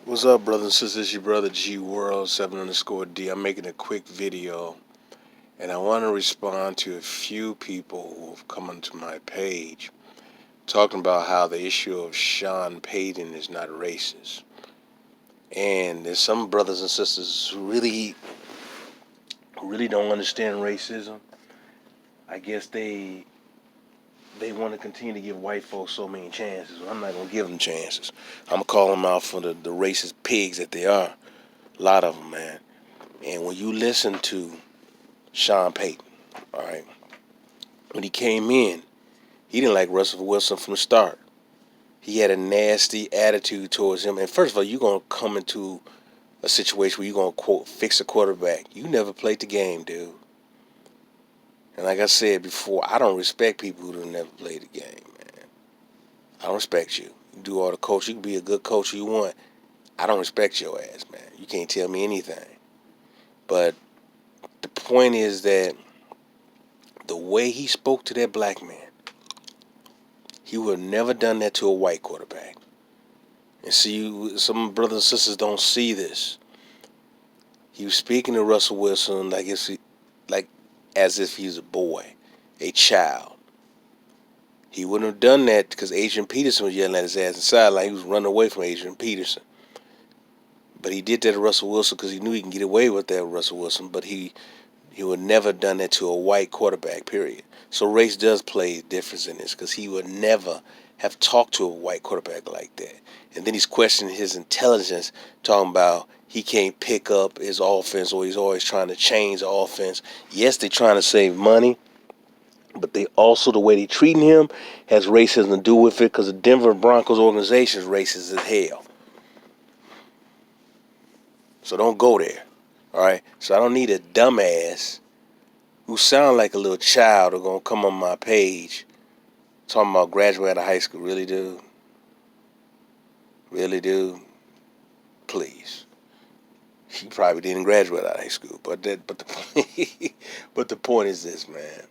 What's up, brothers and sisters? It's your brother G World 7 underscore D. I'm making a quick video, and I want to respond to a few people who have come onto my page talking about how the issue of Sean Payton is not racist. And there's some brothers and sisters who really don't understand racism. I guess they want to continue to give white folks so many chances. Well, I'm not gonna give them chances. I'm gonna call them out for the racist pigs that they are. A lot of them, man. And when you listen to Sean Payton, all right, when he came in, he didn't like Russell Wilson from the start. He had a nasty attitude towards him. And first of all, you're going to come into a situation where you're going to, quote, fix a quarterback. You never played the game, dude. And like I said before, I don't respect people who never played the game, man. I don't respect you. You do all the coach. You can be a good coach you want. I don't respect your ass, man. You can't tell me anything. But the point is that the way he spoke to that black man, he would have never done that to a white quarterback. And see, some brothers and sisters don't see this. He was speaking to Russell Wilson like as if he's a boy, a child. He wouldn't have done that because Adrian Peterson was yelling at his ass inside like he was running away from Adrian Peterson. But he did that to Russell Wilson because he knew he can get away with that with Russell Wilson. But he would never have done that to a white quarterback, period. So race does play a difference in this because he would never have talked to a white quarterback like that. And then he's questioning his intelligence, talking about he can't pick up his offense or he's always trying to change the offense. Yes, they're trying to save money, but they also, the way they're treating him has racism to do with it because the Denver Broncos organization is racist as hell. So don't go there. All right? So I don't need a dumbass who sound like a little child are going to come on my page talking about graduating out of high school. Really, dude? Really, dude? Please. He probably didn't graduate out of high school, but but the point is this, man.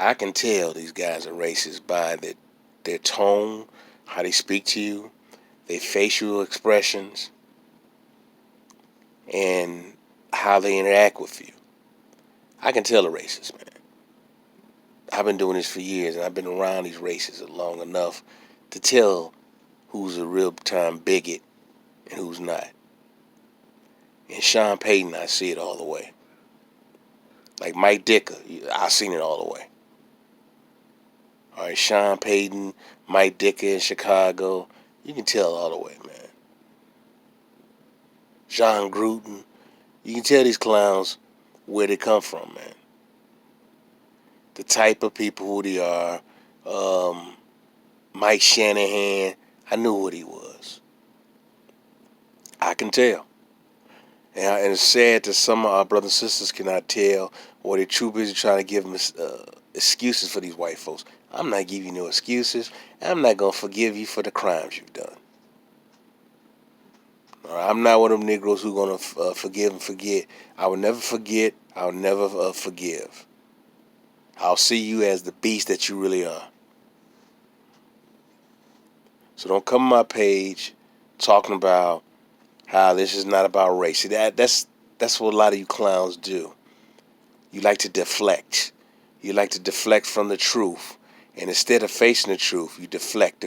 I can tell these guys are racist by their tone, how they speak to you, their facial expressions, and how they interact with you. I can tell a racist, man. I've been doing this for years, and I've been around these racists long enough to tell who's a real-time bigot and who's not. And Sean Payton, I see it all the way. Like Mike Dicker, I seen it all the way. All right, Sean Payton, Mike Dicker in Chicago, you can tell all the way, man. John Gruden, you can tell these clowns where they come from, man. The type of people who they are. Mike Shanahan, I knew what he was. I can tell. And it's sad that some of our brothers and sisters cannot tell, or they're too busy trying to give them excuses for these white folks. I'm not giving you no excuses. I'm not going to forgive you for the crimes you've done. All right, I'm not one of them Negroes who are going to forgive and forget. I will never forget. I will never forgive. I'll see you as the beast that you really are. So don't come on my page talking about how this is not about race. See, that's what a lot of you clowns do. You like to deflect. You like to deflect from the truth. And instead of facing the truth, you deflect.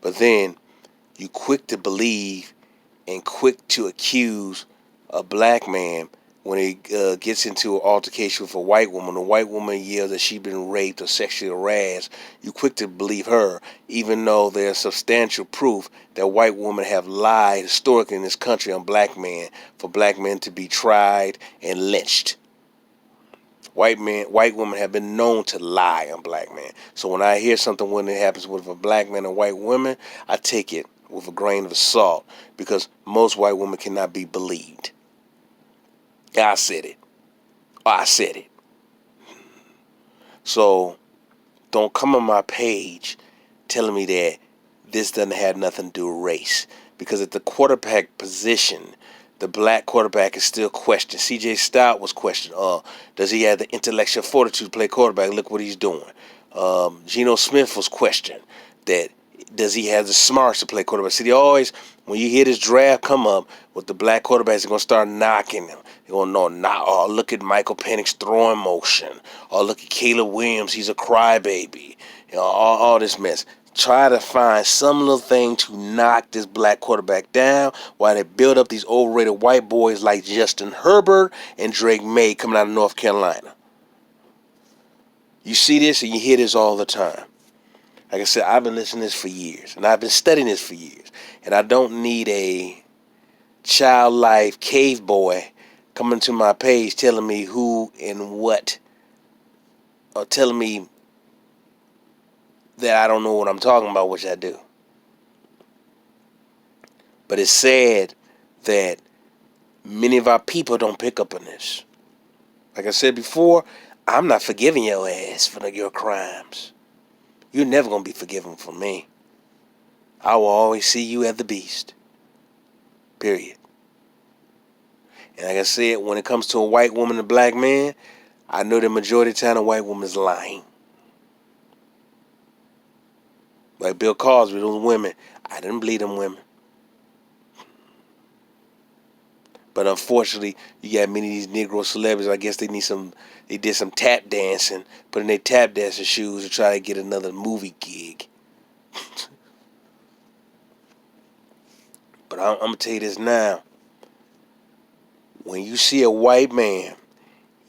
But then you quick to believe and quick to accuse a black man when he gets into an altercation with a white woman. A white woman yells that she's been raped or sexually harassed. You quick to believe her, even though there's substantial proof that white women have lied historically in this country on black men for black men to be tried and lynched. White women have been known to lie on black men. So when I hear something when it happens with a black man and white women, I take it with a grain of salt because most white women cannot be believed. Yeah, I said it. I said it. So don't come on my page telling me that this doesn't have nothing to do with race. Because at the quarterback position, the black quarterback is still questioned. C.J. Stroud was questioned. Does he have the intellectual fortitude to play quarterback? Look what he's doing. Geno Smith was questioned. That does he have the smarts to play quarterback? See, they always, when you hear this draft come up with the black quarterbacks, they're going to start knocking them. They're going to know, oh, look at Michael Penix's throwing motion. Oh, look at Caleb Williams. He's a crybaby. You know, all this mess. Try to find some little thing to knock this black quarterback down while they build up these overrated white boys like Justin Herbert and Drake May coming out of North Carolina. You see this and you hear this all the time. Like I said, I've been listening to this for years, and I've been studying this for years. And I don't need a child life cave boy coming to my page telling me who and what, or telling me that I don't know what I'm talking about, which I do. But it's sad that many of our people don't pick up on this. Like I said before, I'm not forgiving your ass for your crimes. You're never going to be forgiven for me. I will always see you as the beast. Period. And like I said, when it comes to a white woman and a black man, I know the majority of the time a white woman is lying. Like Bill Cosby, those women, I didn't believe them women. But unfortunately, you got many of these Negro celebrities, I guess they did some tap dancing, put in their tap dancing shoes to try to get another movie gig. But I'm going to tell you this now. When you see a white man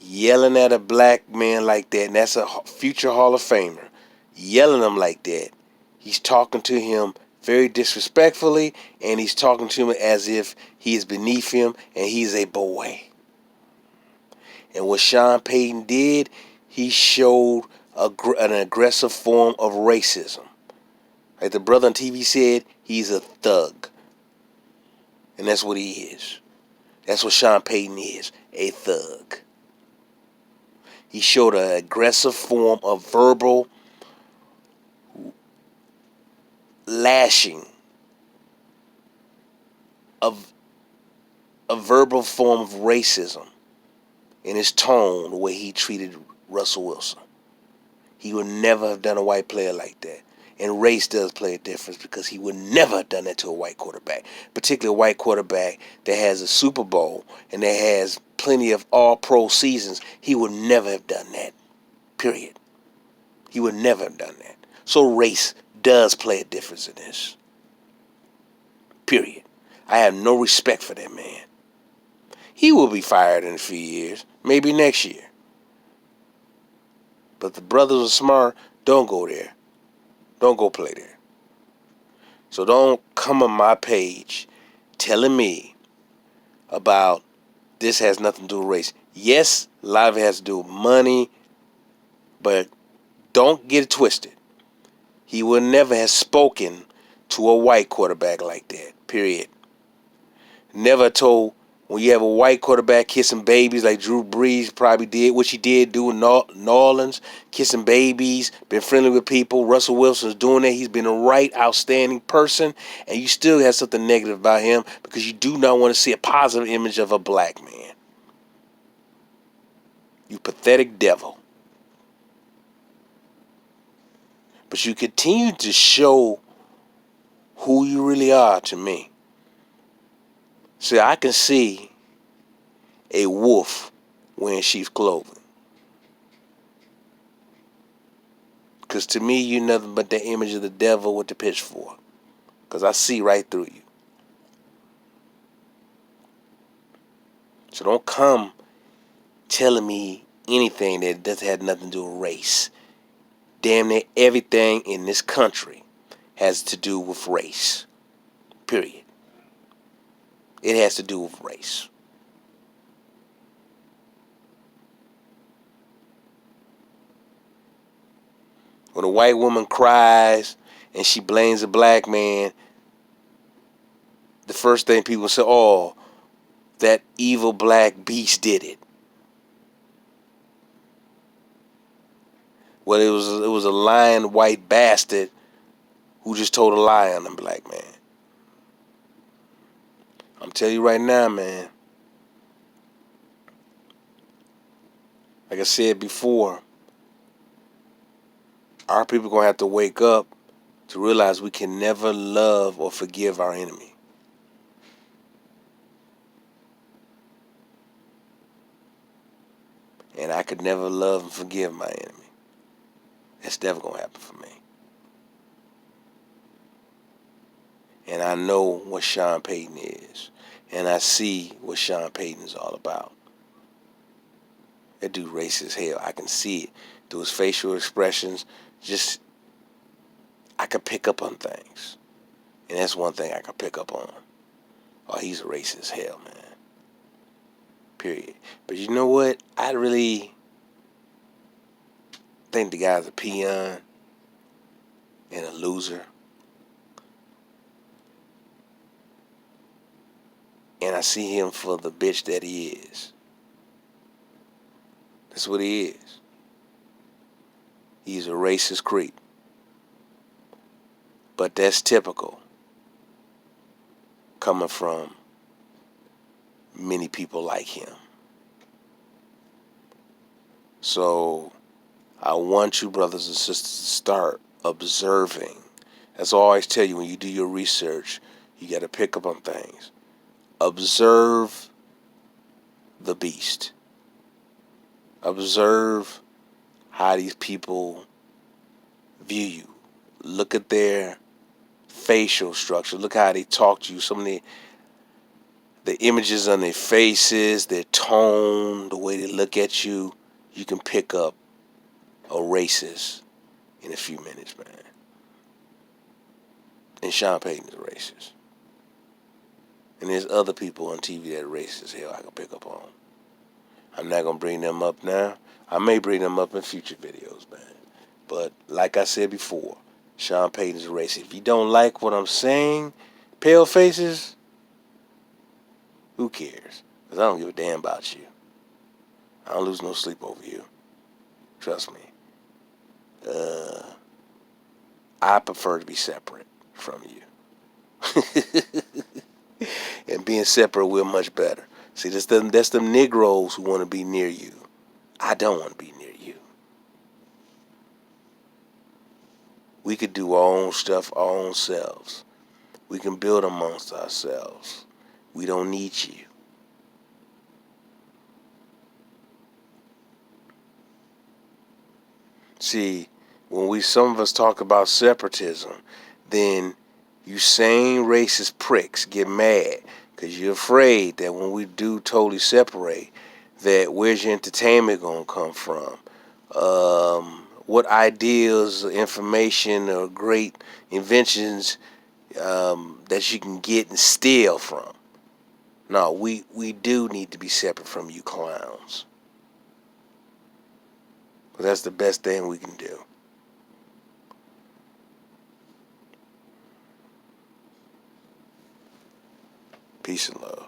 yelling at a black man like that, and that's a future Hall of Famer, yelling at him like that, he's talking to him very disrespectfully, and he's talking to him as if he is beneath him and he's a boy. And what Sean Payton did, he showed an aggressive form of racism. Like the brother on TV said, he's a thug. And that's what he is. That's what Sean Payton is, a thug. He showed an aggressive form of verbal lashing, of a verbal form of racism in his tone, the way he treated Russell Wilson. He would never have done a white player like that. And race does play a difference, because he would never have done that to a white quarterback, particularly a white quarterback that has a Super Bowl and that has plenty of all-pro seasons. He would never have done that, period. He would never have done that. So race does play a difference in this, period. I have no respect for that man. He will be fired in a few years, maybe next year. But the brothers are smart. Don't go there. Don't go play there. So don't come on my page telling me about this has nothing to do with race. Yes, a lot of it has to do with money, but don't get it twisted. He would never have spoken to a white quarterback like that, period. Never told, when you have a white quarterback kissing babies like Drew Brees probably did, which he did do in New Orleans, kissing babies, been friendly with people. Russell Wilson's doing that. He's been a right, outstanding person, and you still have something negative about him because you do not want to see a positive image of a black man. You pathetic devil. But you continue to show who you really are to me. See, I can see a wolf wearing sheep's clothing. Because to me, you're nothing but the image of the devil with the pitchfork. Because I see right through you. So don't come telling me anything that doesn't have nothing to do with race. Damn near everything in this country has to do with race. Period. It has to do with race. When a white woman cries and she blames a black man, the first thing people say, oh, that evil black beast did it. Well, it was a lying white bastard who just told a lie on the black man. I'm telling you right now, man. Like I said before, our people are going to have to wake up To realize we can never love or forgive our enemy. And I could never love and forgive my enemy. That's never going to happen for me. And I know what Sean Payton is. And I see what Sean Payton is all about. That dude racist as hell. I can see it through his facial expressions. I can pick up on things. And that's one thing I can pick up on. Oh, he's a racist as hell, man. Period. But you know what? I really think the guy's a peon and a loser. And I see him for the bitch that he is. That's what he is. He's a racist creep. But that's typical coming from many people like him. So I want you, brothers and sisters, to start observing. That's all I always tell you when you do your research. You got to pick up on things. Observe the beast. Observe how these people view you. Look at their facial structure. Look how they talk to you. Some of the images on their faces, their tone, the way they look at you. You can pick up a racist in a few minutes, man. And Sean Payton is racist. And there's other people on TV that are racist as hell I can pick up on. I'm not going to bring them up now. I may bring them up in future videos, man. But like I said before, Sean Payton is racist. If you don't like what I'm saying, pale faces, who cares? Because I don't give a damn about you. I don't lose no sleep over you. Trust me. I prefer to be separate from you. And being separate, we're much better. See, that's them Negroes who want to be near you. I don't want to be near you. We could do our own stuff, our own selves. We can build amongst ourselves. We don't need you. See, when some of us talk about separatism, then you same racist pricks get mad because you're afraid that when we do totally separate, that where's your entertainment gonna come from? What ideas, information, or great inventions that you can get and steal from? No, we do need to be separate from you clowns. Because that's the best thing we can do. Peace and love.